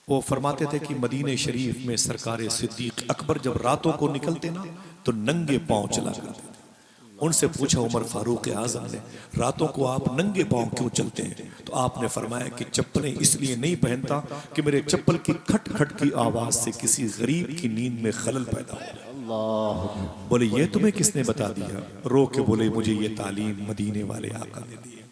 वो फरमाते थे कि मदीने शरीफ में सरकार सिद्दीक अकबर जब रातों को निकलते ना तो नंगे पांव चला करते थे। उनसे पूछा उमर फारूक आजम ने, रातों को आप नंगे पांव क्यों चलते हैं? तो आपने फरमाया कि चप्पलें इसलिए नहीं पहनता कि मेरे चप्पल की खट खट की आवाज से किसी गरीब की नींद में खलल पैदा हो। बोले ये तुम्हें किसने बता दिया? रो के बोले मुझे ये तालीम मदीने वाले आका ने दी है।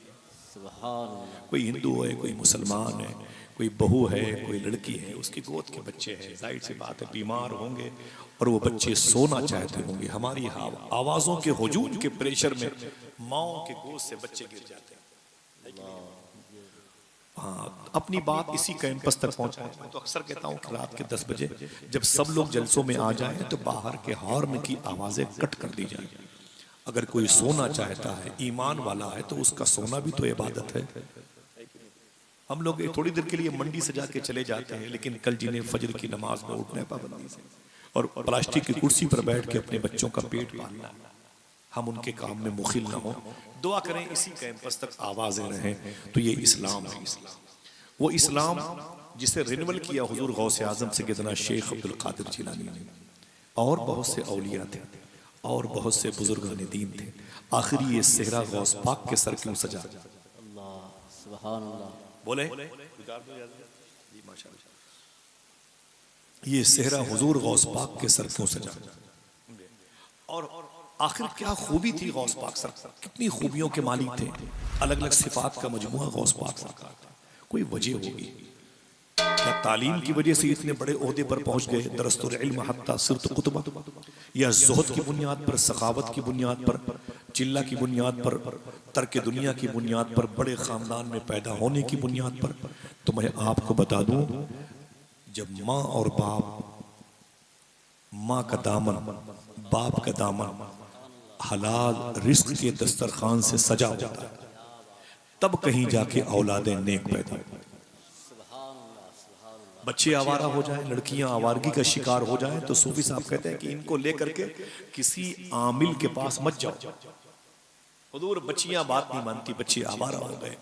कोई हिंदू है, कोई मुसलमान है, कोई बहू है, कोई लड़की है, उसकी गोद के बच्चे हैं, जाहिर सी बात है बीमार होंगे और वो बच्चे सोना चाहते होंगे। हमारी आवाजों के हुजूम के प्रेशर में माओ के गोद से बच्चे गिर जाते हैं। हाँ, अपनी बात इसी कैंपस तक पहुंचाए। मैं तो अक्सर कहता हूँ कि रात के 10 बजे जब सब लोग जलसों में आ जाएं तो बाहर के हॉर्न की आवाजें कट कर दी जाए। अगर कोई सोना चाहता है, ईमान वाला है, तो उसका सोना भी तो इबादत है। हम लोग थोड़ी देर के लिए मंडी सजा के चले जाते हैं, लेकिन कल जिन्हें फजर की नमाज में उठना है पाबंदी से और प्लास्टिक की कुर्सी पर बैठ के अपने बच्चों का पेट पालना, हम उनके काम में मुखिल ना हो। दुआ करें इसी कैंपस तक आवाजें रहें। तो ये इस्लाम है। इस्लाम वो इस्लाम जिसे रिन्यूअल किया हुजूर गौसे आजम सैयदना शेख अब्दुल कादिर जिलानी ने, और बहुत से औलिया थे और बहुत से बुजुर्गान दीन थे। आखिरी ये सेहरा गौस पाक के सर क्यों सजा? बोले ये सेहरा हुजूर गौस पाक के सर क्यों सजा? और आखिर क्या खूबी थी गौस पाक सरकार? कितनी खूबियों के मालिक थे, अलग अलग सिफात का मजमुआ गौस पाक सरकार था। कोई वजह होगी क्या? तालीम की वजह से इतने बड़े ओहदे पर पहुंच गए? दरस्तुल इल्म हत्ता सिरत कुतुबा, या ज़ुहद की बुनियाद पर, सखावत की बुनियाद पर, चिल्ला की बुनियाद पर, तर्क दुनिया की बुनियाद पर, बड़े खानदान में पैदा होने की बुनियाद पर? तो मैं आपको बता दूं, जब माँ और बाप, माँ का दामन, बाप का दामन हलाल रिस्क के दस्तरखान से सजा होता है, तब कहीं जाके औलादें नेक पैदा। बच्चे आवारा हो जाएं, लड़कियां आवारगी का शिकार हो जाएं, तो सूफी साहब कहते हैं कि इनको लेकर के किसी आमिल के पास मत जाओ। हुजूर बच्चियां बात नहीं मानती, बच्चे आवारा हो गए,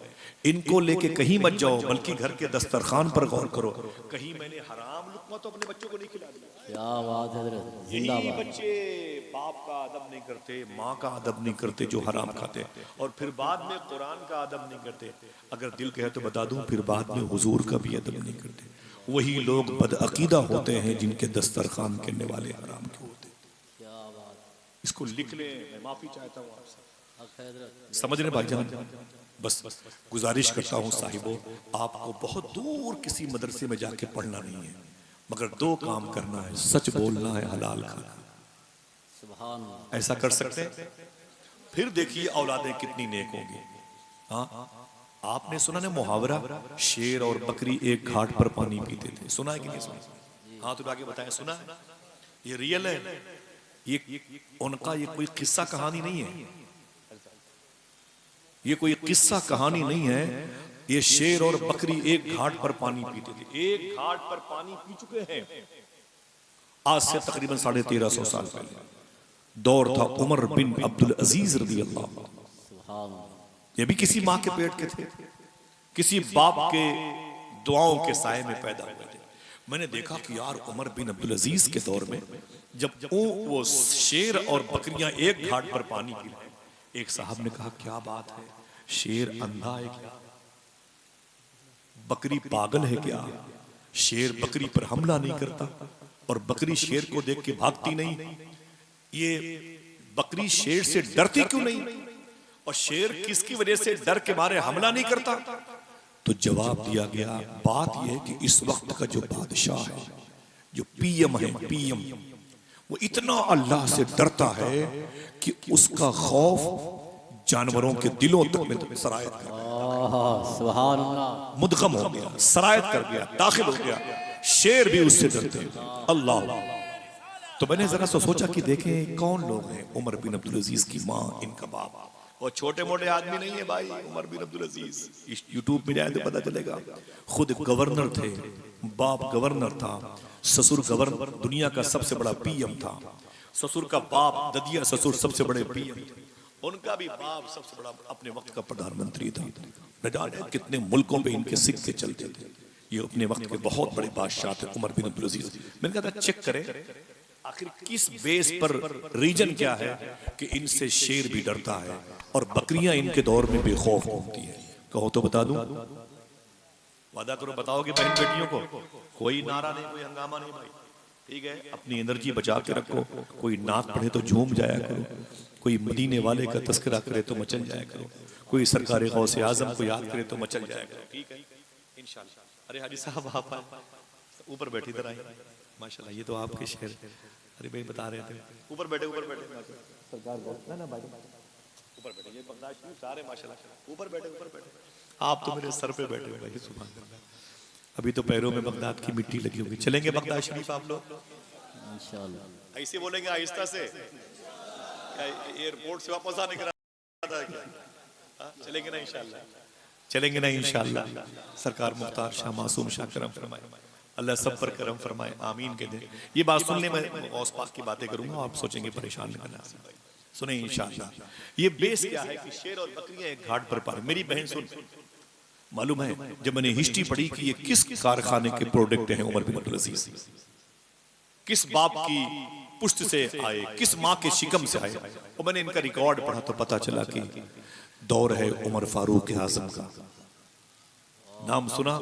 इनको लेके कहीं मत जाओ, बल्कि घर के दस्तरखान पर गौर करो, कहीं मैंने हराम लुकमा तो अपने बच्चों को नहीं खिला दिया। क्या बात है हज़रत, यही बच्चे बाप का अदब नहीं करते, माँ का अदब नहीं करते जो हराम खाते, और फिर बाद में कुरान का अदब नहीं करते। अगर दिल कहे तो बता दूं, फिर बाद में हुजूर का भी अदब नहीं करते। वही लोग बदअकीदा होते हैं जिनके दस्तरखान करने वाले हराम के होते। इसको लिख ले, मैं माफी चाहता हूँ आपसे। समझ रहे भाईजान? बस गुजारिश करता हूँ साहिबों, आपको बहुत दूर किसी मदरसे में जाके पढ़ना नहीं है, मगर दो काम करना है, सच बोलना है, हलाल खाना। ऐसा कर सकते हैं, फिर देखिए औलादें कितनी नेक होंगी। हाँ, आपने सुना ना मुहावरा, शेर और बकरी एक घाट पर पानी पीते थे? सुना है कि नहीं सुना? हाँ तो आगे बताएं, सुना है? ये रियल है, ये उनका ये कोई किस्सा कहानी नहीं है, ये कोई किस्सा कहानी नहीं है। ये शेर और बकरी एक घाट पर पानी पीते थे, एक घाट पर पानी पी चुके हैं आज से तकरीबन 1350 साल पहले। दौर था उमर बिन अब्दुल अजीज रज़ी अल्लाह। ये भी किसी माँ के पेट के थे, किसी बाप के दुआओं के साए में पैदा हुए थे। मैंने देखा कि यार उमर बिन अब्दुल अजीज के दौर में जब वो शेर और बकरियां एक घाट पर पानी पी रहे, एक साहब ने कहा क्या बात है, शेर अंधा है क्या? बकरी पागल है क्या? शेर बकरी पर हमला नहीं करता और बकरी शेर को देख के भागती नहीं, ये बकरी शेर से डरती क्यों नहीं, और शेर किसकी वजह से डर के मारे हमला नहीं करता? तो जवाब दिया गया, बात यह है कि इस वक्त का जो बादशाह है, जो पीएम है, पीएम, वो इतना अल्लाह से डरता है कि उसका खौफ जानवरों के दिलों तक में सरायत कर गया, सुभान अल्लाह, मुदगम हो गया, सरायत कर गया, दाखिल हो गया। शेर भी उससे डरते हैं। अल्लाह। तो मैंने जरा सा सोचा कि देखें कौन लोग हैं। उमर बिन अब्दुल अजीज की माँ, इनका बाप, और छोटे मोटे आदमी नहीं है भाई। उमर बिन अब्दुल अजीज यूट्यूब में जाए तो पता चलेगा, खुद गवर्नर थे, बाप गवर्नर था, ससुर गवर्नर, दुनिया का सबसे बड़ा पीएम था, ससुर का बाप ददिया ससुर सबसे बड़े पीएम थे, उनका भी बाप सबसे बड़ा अपने वक्त का प्रधानमंत्री था। न जाने कितने मुल्कों पे इनके सिक्के चलते थे। ये अपने वक्त के बहुत बड़े बादशाह थे उमर बिन अब्दुल अजीज। मैंने कहा था चेक करें आखिर किस बेस पर, रीजन क्या है कि इनसे शेर भी डरता है और बकरियां इनके दौर में बेखौफ घूमती है। कहो तो बता दूं, वादा करो बताओगे बहन बेटियों को? कोई नारा नहीं, कोई हंगामा नहीं भाई, ठीक है? अपनी एनर्जी बचा के रखो। कोई नात पढ़े तो झूम जाया करो, कोई मदीने वाले का तस्करा करे तो मचल जाया करो, कोई सरकार गौसे आजम को याद करे तो मचल जाया करो, ठीक है इंशाल्लाह। अरे हाजी साहब आप ऊपर बैठे, इधर आए माशाल्लाह, ये तो आपके शहर। अरे भाई बता रहे थे ऊपर बैठे, ऊपर बैठे सरकार ना भाई, ऊपर बैठे, ये बगदाद शरीफ सारे माशाल्लाह ऊपर बैठे, ऊपर बैठे। आप तो मेरे सर पे बैठे हो भाई, सुभान अल्लाह। अभी तो पैरों में बगदाद की मिट्टी लगी होगी। चलेंगे बगदाद शरीफ आप लोग इंशाल्लाह? ऐसे बोलेंगे आहिस्ता से, एयरपोर्ट से वापस आने का था क्या? चलेंगे ना इंशाल्लाह? चलेंगे ना इंशाल्लाह? सरकार मुख्तार शाह मासूम शाह करम फरमाए, अल्लाह सब पर करम फरमाए, आमीन के दे। ये बात सुनने में गौस पाक की बातें करूंगा, आप सोचेंगे परेशान नहीं करना। सुने इंशाल्लाह। ये बेस क्या है कि शेर और बकरियां एक घाट पर पार। मेरी बहन सुन, मालूम है जब मैंने हिस्ट्री पढ़ी कि ये किस कारखाने के प्रोडक्ट हैं उमर बिन अब्दुल अजीज, किस बाप की पुष्ट से आए, किस माँ के शिकम से आए, और मैंने इनका रिकॉर्ड पढ़ा तो पता चला कि दौर है उमर फारूक आजम का। नाम सुना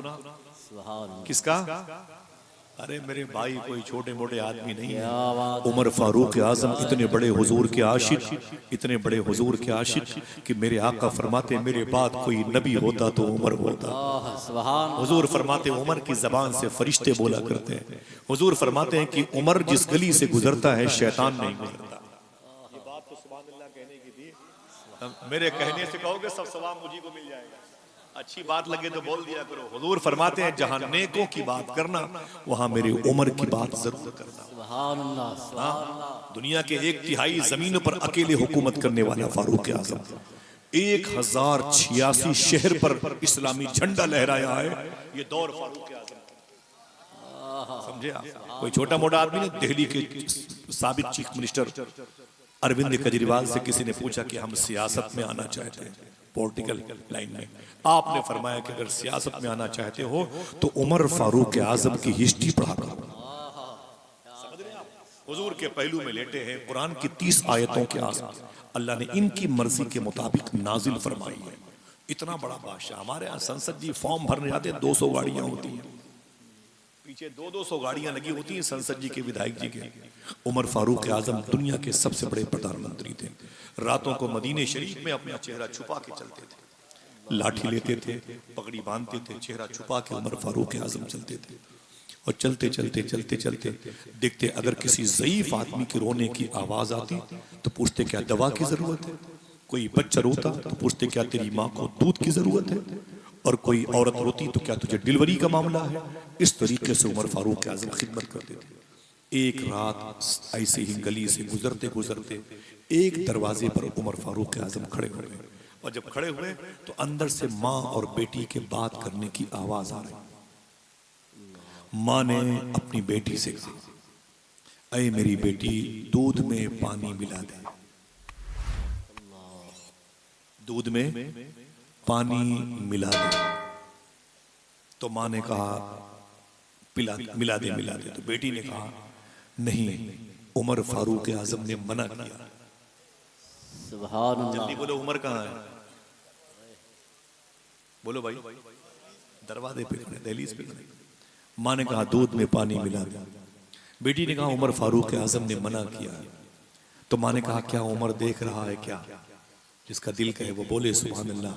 किसका? अरे मेरे भाई कोई छोटे मोटे आदमी नहीं है, उमर फारूक आजम इतने बड़े हुजूर के आशिक, इतने बड़े हुजूर के आशिक कि मेरे आका फरमाते मेरे बाद कोई नबी होता तो उमर होता। हुजूर फरमाते उमर की जबान से फरिश्ते बोला करते हैं। हुजूर फरमाते हैं कि उमर जिस गली से गुजरता है शैतान नहीं गुजरता। ये बात तो सुभान अल्लाह कहने की थी, मेरे कहने से कहोगे सब सवाब मुझी को मिल जाएगा। अच्छी बात लगे तो बोल दिया करो। हुजूर फरमाते हैं जहां नेकों की बात करना वहां मेरे उमर की बात जरूर करना। सुभान अल्लाह। दुनिया के 1/3 जमीनों पर अकेले हुकूमत करने वाला फारूक आजम, 1086 शहर पर इस्लामी झंडा लहराया है। ये दौर फारूक आजम, समझे आप? कोई छोटा मोटा आदमी नहीं। दिल्ली के साबिक चीफ मिनिस्टर अरविंद केजरीवाल से किसी ने पूछा कि हम सियासत में आना चाहते हैं, पॉलिटिकल लाइन में। आपने फरमाया कि अगर सियासत में आना चाहते हो तो उमर फारूक आजम की हिस्ट्री पढ़ा करो। समझ रहे हैं आप? हुजूर के पहलू में लेटे हैं, कुरान की 30 आयतों के आसपास अल्लाह ने इनकी मर्जी के मुताबिक नाजिल फरमाई है। इतना बड़ा बादशाह। हमारे यहाँ संसद जी फॉर्म भरने जाते हैं, 200 गाड़ियां होती हैं, पीछे 200 गाड़ियां लगी होती हैं संसद जी के, विधायक जी के। उमर फारूक आजम दुनिया के सबसे बड़े प्रधानमंत्री थे। रातों को मदीने शरीफ में अपना चेहरा छुपा के चलते थे, लाठी लेते थे, पगड़ी बांधते थे, चेहरा छुपा के उमर फारूक आजम चलते थे। और चलते चलते चलते चलते देखते अगर किसी ज़ईफ आदमी के रोने की आवाज आती तो पूछते क्या दवा की जरूरत है? कोई बच्चा रोता तो पूछते क्या तेरी माँ को दूध की जरूरत है? और कोई औरत रोती तो क्या तुझे डिलीवरी का मामला है? इस तरीके से उमर फारूक आजम खिदमत करते थे। एक रात ऐसे ही गली से गुजरते गुजरते एक दरवाजे पर उमर फारूक आजम खड़े हो गए, और जब खड़े हुए तो अंदर से माँ और बेटी के बात करने की आवाज आ रही। माँ ने अपनी बेटी से कहा, अरे मेरी बेटी दूध में पानी मिला दे, दूध में पानी मिला दे। तो माँ ने कहा मिला दे मिला दे। तो बेटी ने कहा नहीं, उमर फारूक आजम ने मना किया। सुभान अल्लाह। जल्दी बोलो उमर कहाँ है? बोलो भाई, दरवाजे पे खड़े, दहलीज पे खड़े। माँ ने कहा दूध में पानी मिला दे। बेटी ने कहा उमर फारूक आजम ने मना किया। तो माँ ने कहा क्या उमर देख रहा है क्या? जिसका दिल कहे वो बोले सुभान अल्लाह।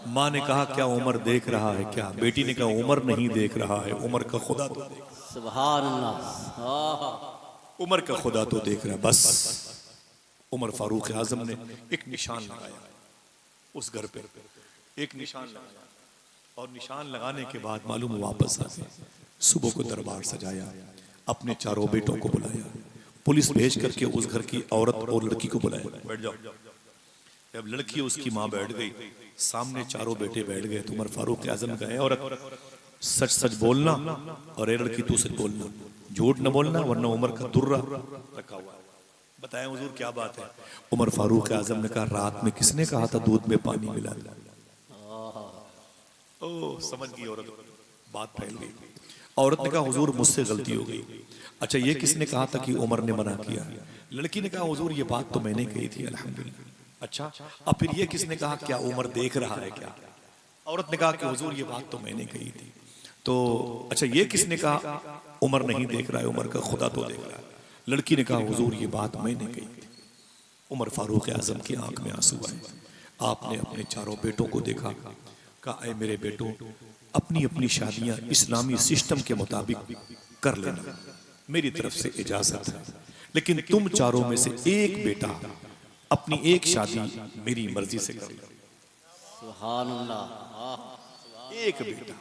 माँ ने कहा क्या उमर देख रहा है क्या? बेटी ने कहा उमर नहीं देख रहा है, उमर का खुदा तो देख। सुभान अल्लाह। उमर का खुदा तो देख रहा। बस उमर फारूक आजम ने एक निशान लगाया उस घर पे, एक निशान लगाया, और निशान लगाने के बाद मालूम वापस आ गए। सुबह को दरबार सजाया, अपने चारों बेटों को बुलाया, पुलिस भेज करके उस घर की औरत और लड़की को बुलाया, बैठ जाओ। जब लड़की उसकी माँ बैठ गई, सामने चारों बेटे बैठ गए। तो उमर फारूक आजम कहे औरत सच सच बोलना, और ये लड़की तू सच बोलना, झूठ न बोलना वरना उमर का दुर्रा रखा हुआ है। बताएं हुजूर क्या बात है? उमर फारूक आजम ने कहा रात में किसने कहा था दूध में पानी मिला दे? ओ समझ गई औरत, बात फैल गई। औरत ने कहा हुजूर मुझसे गलती हो गई। अच्छा ये किसने कहा था कि उमर ने मना किया? लड़की ने कहा हुजूर ये बात तो मैंने कही थी अल्हम्दुलिल्लाह। अच्छा अब फिर ये किसने कहा, क्या उमर देख रहा है क्या? औरत ने कहा कि हुजूर ये बात तो मैंने कही थी। तो अच्छा ये किसने कहा, उमर नहीं देख रहा है, उमर का खुदा तो देख रहा है। लड़की ने कहा हुजूर ये बात मैंने कही थी। उमर फारूक आजम की आंख में आंसू आए। आपने अपने चारों बेटों को देखा, कहा ऐ मेरे बेटों, अपनी अपनी शादियां इस्लामी सिस्टम के मुताबिक कर लेना, मेरी तरफ से इजाजत है, लेकिन तुम चारों में से एक बेटा अपनी एक शादी मेरी मर्जी से कर लो। सुभान अल्लाह। एक बेटा,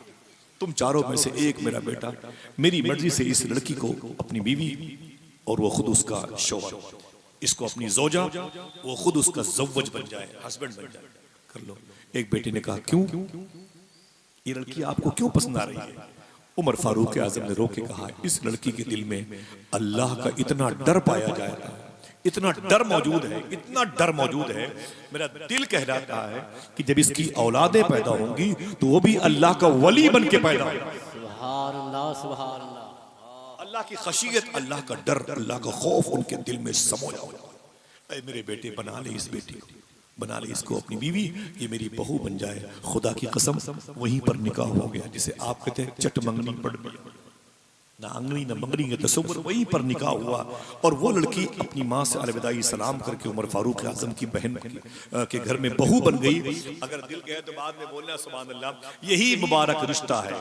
तुम चारों में से एक मेरा बेटा मेरी मर्जी से इस लड़की को अपनी बीवी और वो खुद उसका शौहर, इसको अपनी जोजा, वो खुद उसका जव्वज बन जाए, हस्बैंड बन जाए, कर लो। एक बेटे ने कहा क्यों, ये लड़की आपको क्यों पसंद आ रही है? उमर फारूक आजम ने रो के कहा इस लड़की के दिल में अल्लाह का इतना डर पाया जाता है, इतना डर मौजूद है, इतना डर मौजूद है, मेरा दिल कह रहा है कि जब इसकी औलादें पैदा होंगी तो वो भी अल्लाह का वली बन के पैदा होगा। सुभान अल्लाह, सुभान अल्लाह। अल्लाह की खशियत, अल्लाह का डर, अल्लाह का खौफ उनके दिल में समोया हुआ। ऐ मेरे बेटे बना ले इस बेटी को, बना ले इसको अपनी बीवी, ये मेरी बहू बन जाए। खुदा की कसम वहीं पर निकाह हो गया, जिसे आप कहते हैं चट मंगनी पड़ गई, ना अंगनी ना मंगनी का तस्वुर, वहीं पर निकाह हुआ। और वो लड़की अपनी माँ से अलविदाई सलाम करके उमर फारूक आजम की बहन के घर में बहू बन गई। अगर दिल कहे तो बाद में बोलना सुभान अल्लाह। यही मुबारक रिश्ता है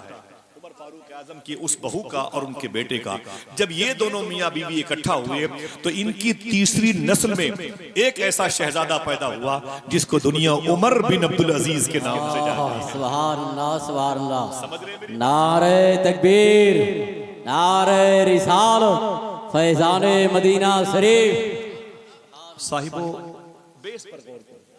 उमर फारूक आजम की उस बहू का और उनके बेटे का। जब ये दोनों मियाँ बीवी इकट्ठा हुए तो इनकी तीसरी नस्ल में एक ऐसा शहजादा पैदा हुआ जिसको दुनिया उमर बिन अब्दुल अजीज के नाम से जानती है। सुभान अल्लाह, सुभान अल्लाह। नारे तकबीर, नारे रिसालत, फैजाने मदीना शरीफ। साहिबो बेस पर गौर करो।